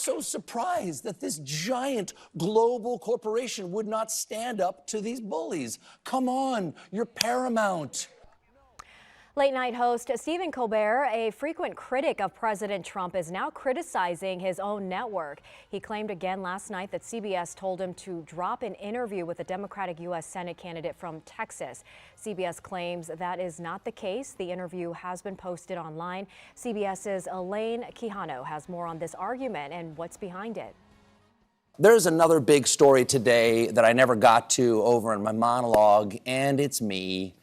So surprised that this giant global corporation would not stand up to these bullies. Come on, you're paramount. Late night host Stephen Colbert, a frequent critic of President Trump, is now criticizing his own network. He claimed again last night that CBS told him to drop an interview with a Democratic U.S. Senate candidate from Texas. CBS claims that is not the case. The interview has been posted online. CBS's Elaine Quijano has more on this argument and what's behind it. There's another big story today that I never got to over in my monologue, and it's me.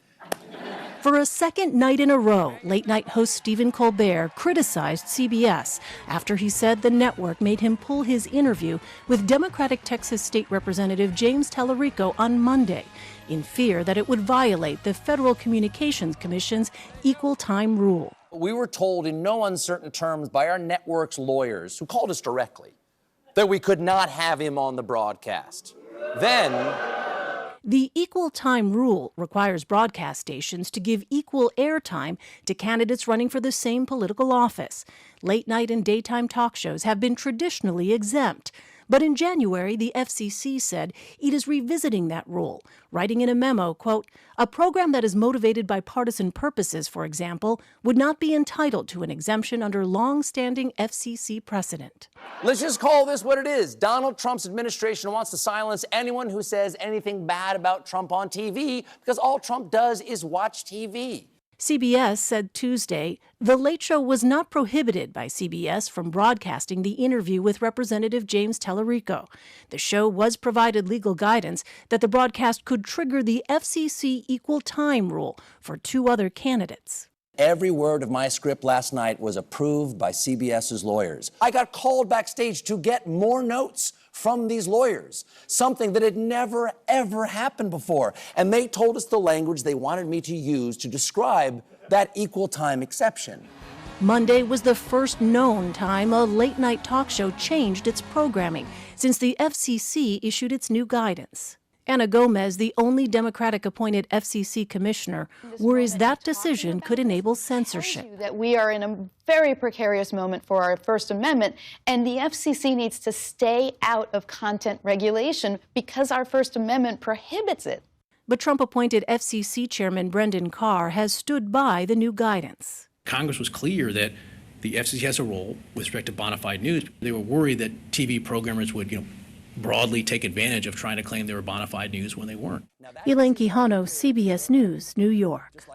For a second night in a row, late-night host Stephen Colbert criticized CBS after he said the network made him pull his interview with Democratic Texas State Representative James Talarico on Monday, in fear that it would violate the Federal Communications Commission's equal time rule. We were told in no uncertain terms by our network's lawyers, who called us directly, that we could not have him on the broadcast. Then, the equal time rule requires broadcast stations to give equal airtime to candidates running for the same political office. Late night and daytime talk shows have been traditionally exempt. But in January, the FCC said it is revisiting that rule, writing in a memo, quote, "A program that is motivated by partisan purposes, for example, would not be entitled to an exemption under long-standing FCC precedent." let's just call this what it is. Donald Trump's administration wants to silence anyone who says anything bad about Trump on TV because all Trump does is watch TV. CBS said Tuesday The Late Show was not prohibited by CBS from broadcasting the interview with Representative James Talarico. The show was provided legal guidance that the broadcast could trigger the FCC equal time rule for two other candidates. Every word of my script last night was approved by CBS's lawyers. I got called backstage to get more notes from these lawyers, something that had never, ever happened before. And they told us the language they wanted me to use to describe that equal time exception. Monday was the first known time a late-night talk show changed its programming since the FCC issued its new guidance. Anna Gomez, the only Democratic-appointed FCC commissioner, worries that decision could enable censorship. That we are in a very precarious moment for our First Amendment, and the FCC needs to stay out of content regulation because our First Amendment prohibits it. But Trump-appointed FCC Chairman Brendan Carr has stood by the new guidance. Congress was clear that the FCC has a role with respect to bona fide news. They were worried that TV programmers would, broadly take advantage of trying to claim they were bona fide news when they weren't. Elaine Quijano, CBS News, New York.